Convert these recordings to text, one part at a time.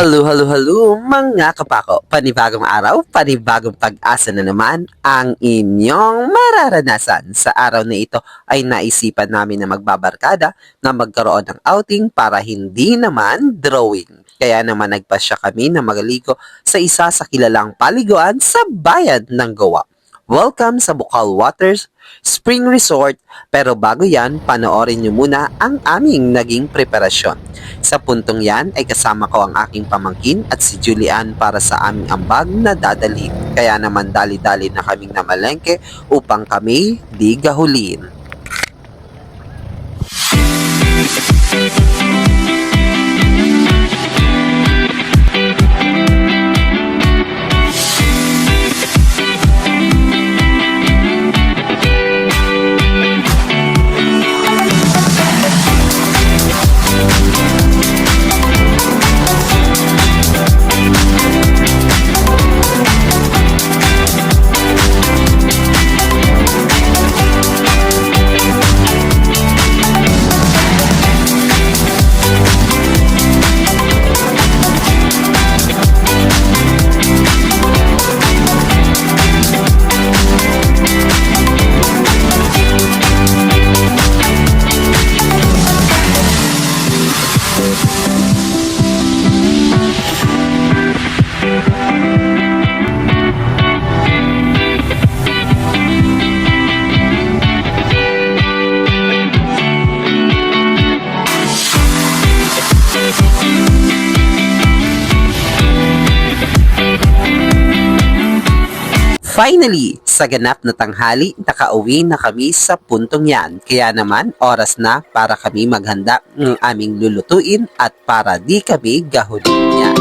Hello mga kapako. Panibagong araw, panibagong pag-asa na naman ang inyong mararanasan. Sa araw na ito ay naisipan namin na magbabarkada na magkaroon ng outing para hindi naman drawing. Kaya naman nagpasya kami na magaligo sa isa sa kilalang paliguan sa bayan ng Goa. Welcome sa Bukal Waters Spring Resort, pero bago yan, panoorin nyo muna ang aming naging preparasyon. Sa puntong yan ay kasama ko ang aking pamangkin at si Julian para sa aming ambag na dadalhin. Kaya naman dali-dali na kaming namalengke upang kami di gahulin. Finally, sa ganap na tanghali, nakauwi na kami sa puntong yan. Kaya naman, oras na para kami maghanda ng aming lulutuin at para di kami gahulin yan.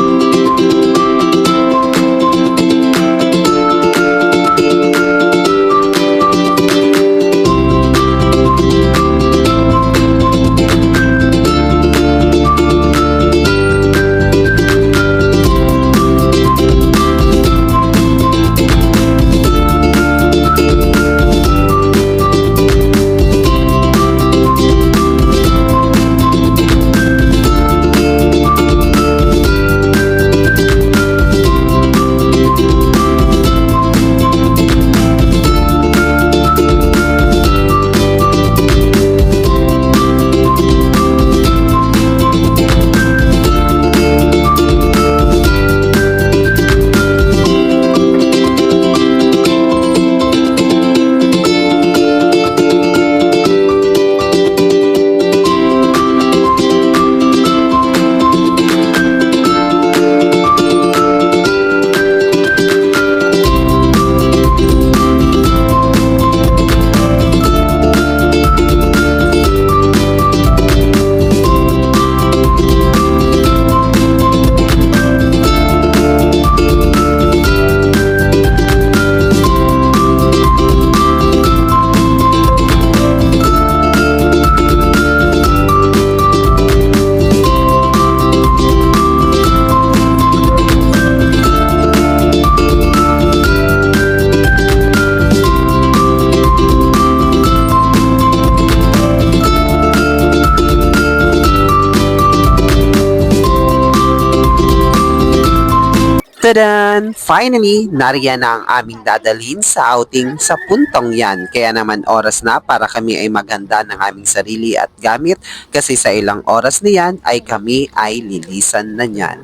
Tadan! Finally, nariyan na ang aming dadalhin sa outing sa puntong yan. Kaya naman oras na para kami ay maghanda ng aming sarili at gamit kasi sa ilang oras na yan ay kami ay lilisan na niyan.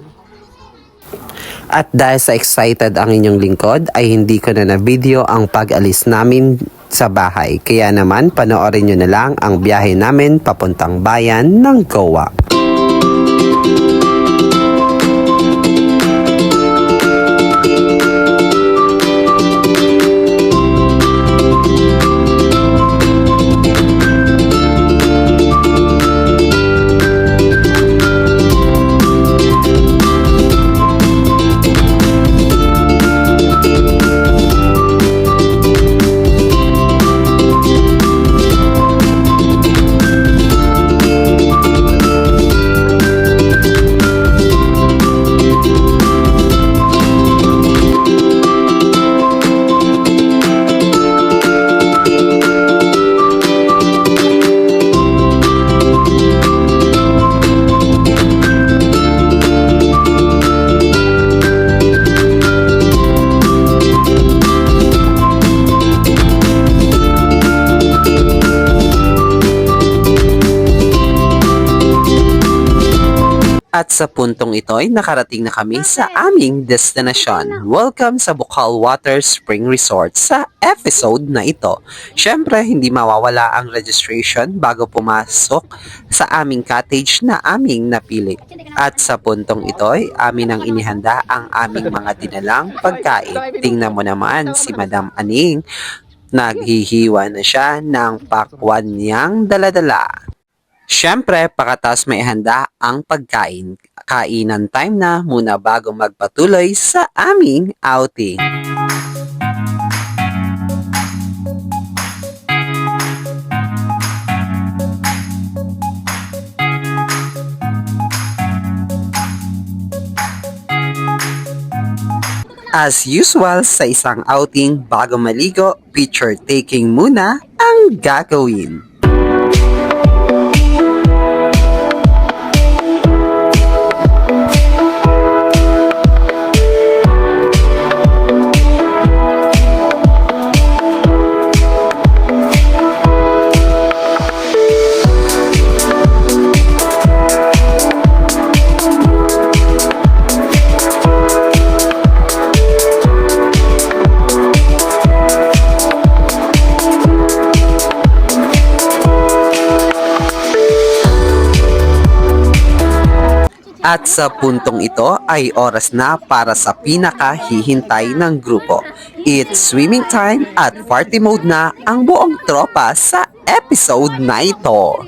At dahil sa excited ang inyong lingkod ay hindi ko na video ang pag-alis namin sa bahay. Kaya naman panoorin nyo na lang ang biyahe namin papuntang bayan ng Goa. At sa puntong ito ay nakarating na kami sa aming destinasyon. Welcome sa Bukal Water Spring Resort sa episode na ito. Siyempre, hindi mawawala ang registration bago pumasok sa aming cottage na aming napili. At sa puntong ito ay amin ang inihanda ang aming mga dinalang pagkain. Tingnan mo naman si Madam Aning. Naghihiwa na siya ng pakwan niyang daladala. Siyempre, pagkatapos may handa ang pagkain. Kainan time na muna bago magpatuloy sa aming outing. As usual sa isang outing, bago maligo, picture taking muna ang gagawin. At sa puntong ito ay oras na para sa pinakahihintay ng grupo. It's swimming time at party mode na ang buong tropa sa episode na ito.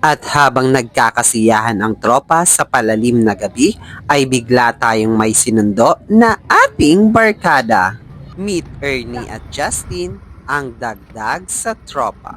At habang nagkakasiyahan ang tropa sa palalim na gabi, ay bigla tayong may sinundo na ating barkada. Meet Ernie at Justin, ang dagdag sa tropa.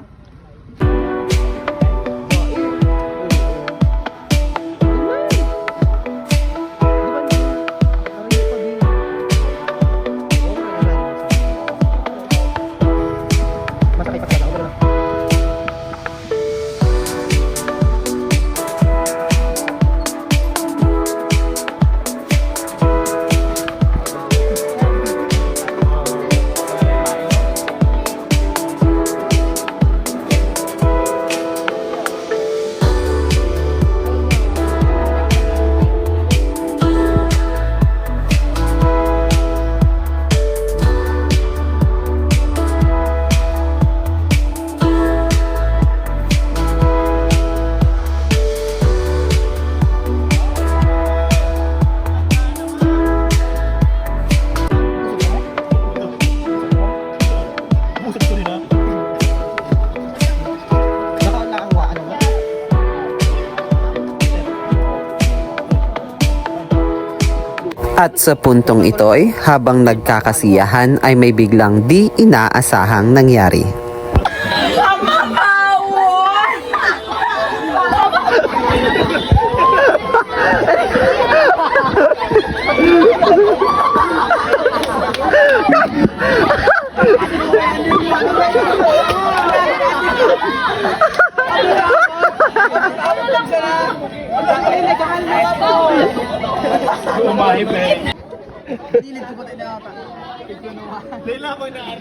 At sa puntong ito'y, habang nagkakasiyahan ay may biglang di inaasahang nangyari.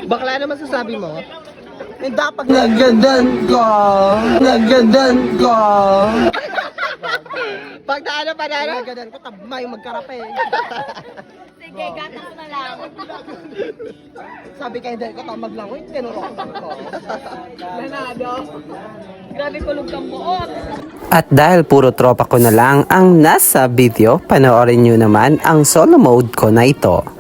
Bakla naman sasabi mo? Eh, dapat Nagadan ko. pag naano pa na nagadan ko, tabma yung magkarape. Sige, gatas na lang. Sabi kay Del ko, tamag lang. Wait, tinuro ko. Nanado. Grabe kulog kang buot. At dahil puro tropa ko na lang ang nasa video, panoorin nyo naman ang solo mode ko na ito.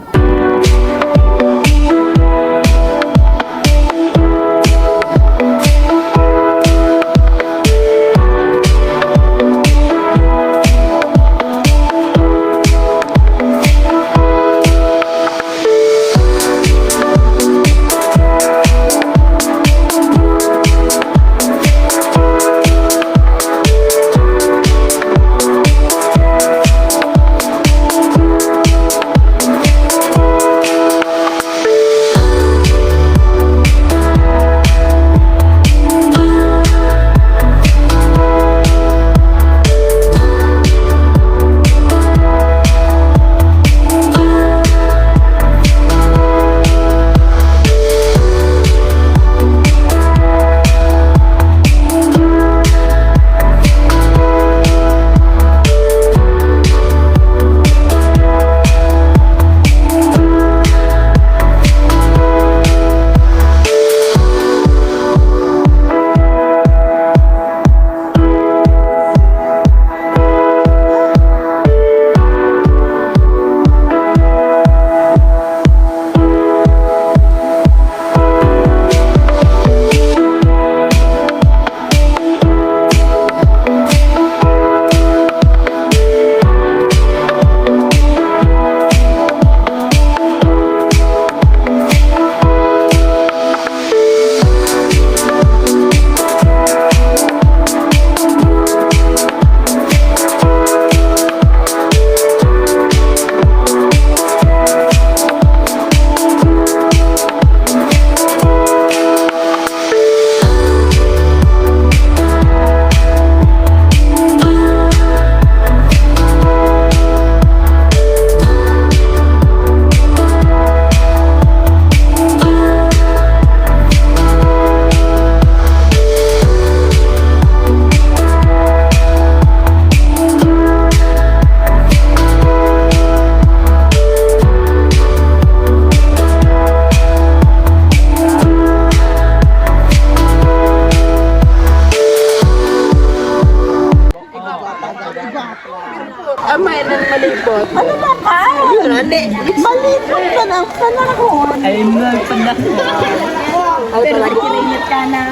malipot. Ano ba ka? Yun, hindi. Malipot ka ng panahon. Ayun na, panahon. Pero nag-init ka na.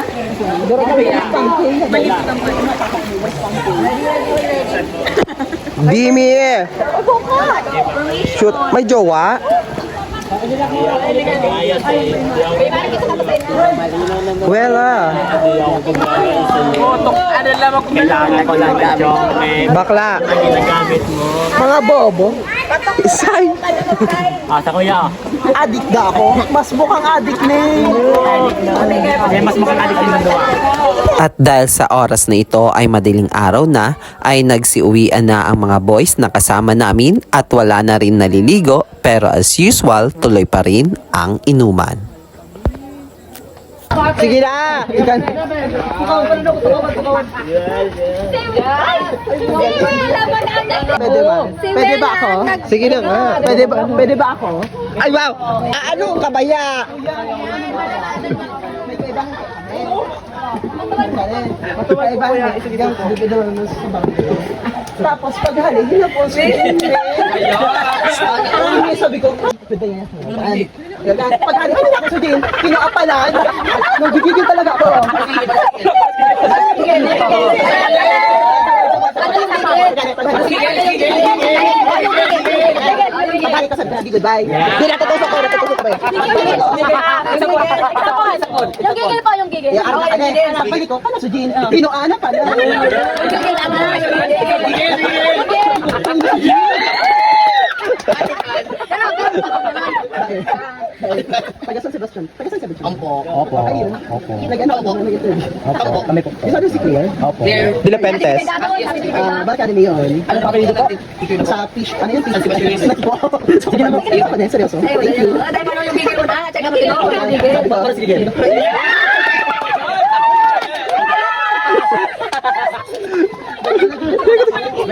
Malipot ang Dimi eh. Shoot, may jowa? Wala. Kailangan ko lang ng joke. Bakla. Ang ginagamit mo. Mga bobo. Isay. Sa kuya. Adik na ako. Mas mukhang adik na Kaya mas makakadik din ng doon. At dahil sa oras na ito ay madaling araw na, ay nagsiuwian na ang mga boys na kasama namin at wala na rin naliligo, pero as usual, tuloy pa rin ang inuman. Sige na. Pwede ba? Pwede ba ako? Sige na nga. Pwede ba ako? Ay wow! Ano ang kabaya? Tapos pag hali, yun na po sabi ko, pwede yan. Pag hali, ano na ako sabihin? Kinaapalan. Nagigigil talaga ako. Pag-hali ka sabi, goodbye. Hindi natutusok ko, natutusok ko. Yung gigil po, yung gigil. Sa balik ko, pala Sujin. Pinuana pala. Yung gigil naman. Taga San Sebastian. Taga San Sebastian. Opo. Ayun. Nag-ano ako, nag-interview. Opo. Kami po. Isa rin si Claire. Opo. Dila Pentes. Barkada niyo yun. Ano pa rin dito? Sa fish. Ano yun? Fish. Sige na mo. Iyo pa din, seryoso. Thank you. Yung gigil mo na. Tsaka mo yung gigil.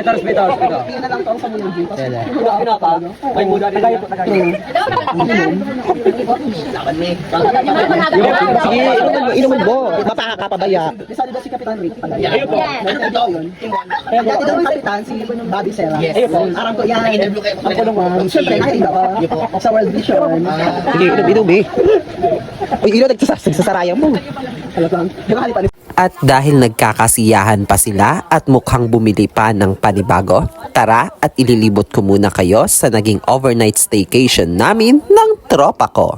Hospital. Hindi na lang taong sa mga Jim. May muda rin tayo po. Sige, inumin mo. Mapakakapabaya. Isa di ba si Kapitan Rick? Ayun po. Ito yun. Dati daw ang Kapitan, si Bobby Serra. Aram ko yan. Ang kulungan. Siyempre, nakita ka. Sa World Vision. Sige, inom eh. Uy, nagsasarayang mo. Talagang. Di ba halipan? At dahil nagkakasiyahan pa sila at mukhang bumili pa ng panibago, tara at ililibot ko muna kayo sa naging overnight staycation namin ng tropa ko.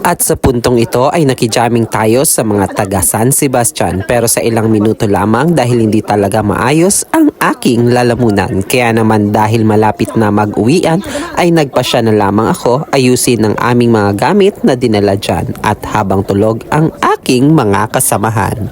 At sa puntong ito ay nakijamming tayo sa mga taga San Sebastian, pero sa ilang minuto lamang dahil hindi talaga maayos ang aking lalamunan. Kaya naman dahil malapit na mag-uwian ay nagpasya na lamang ako ayusin ang aming mga gamit na dinala dyan at habang tulog ang aking mga kasamahan.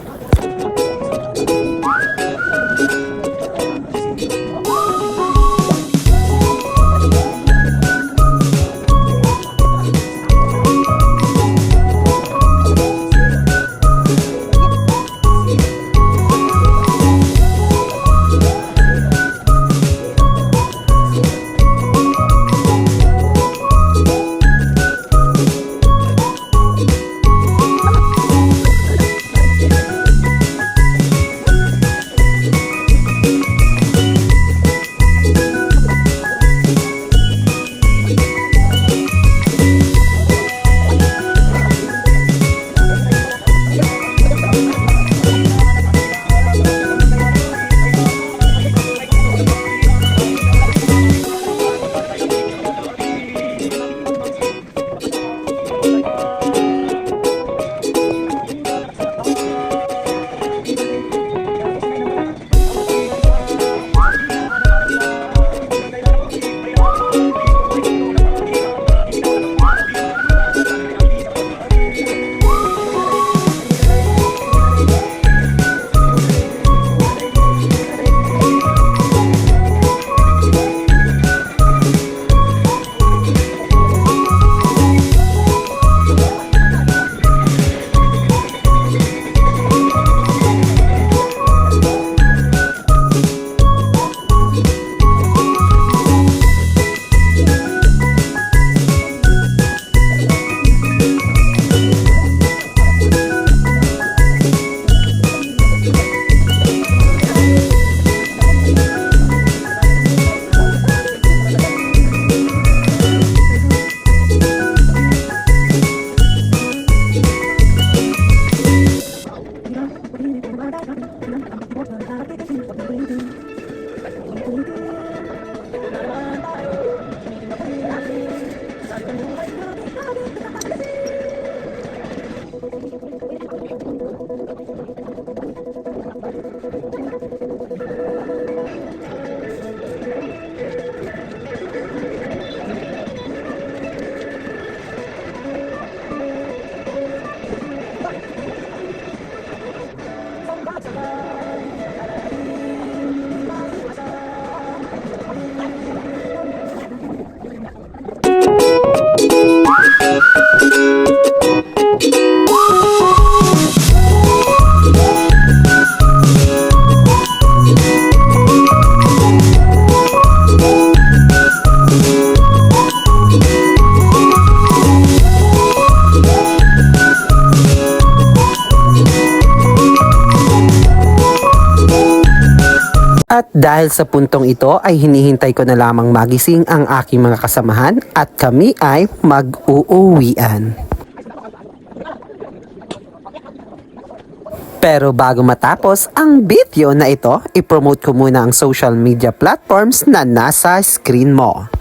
At dahil sa puntong ito ay hinihintay ko na lamang magising ang aking mga kasamahan at kami ay mag-uuwian. Pero bago matapos ang video na ito, ipromote ko muna ang social media platforms na nasa screen mo.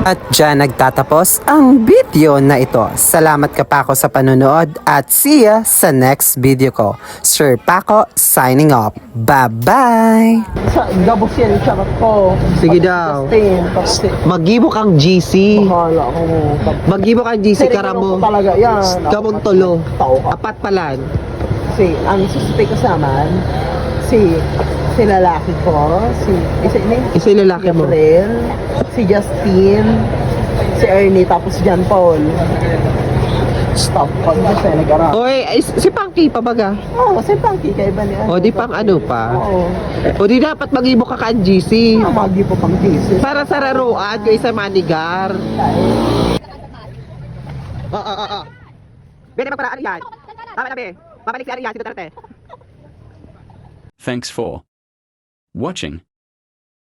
At dyan nagtatapos ang video na ito. Salamat ka Paco sa panonood at see ya sa next video ko. Sir Paco signing off. Bye-bye! Sa gabos yan, charot ko. Sige daw. Magibo kang GC. Bahala ko mo. Magibo kang GC Karamo. Talaga yan. Kamuntolo. Tao ka. Apat palan. Si, ang suspect ko sa aman, si lalaki ko, Isa yung lalaki mo. Gabriel, si Justin, si Ernie, tapos si John Paul. Stop pag siya nag-arap. Oy, si Punky pa baga. Oo, si Punky kay ba niya? O di pang ano pa. Oo. O di dapat magibo ka kang GC. Magi po pang Jesus. Para sa raruan kay sa manigar. Bene magparaan yan. Tama na be. Babalik si Arian si Duterte. Thanks for watching.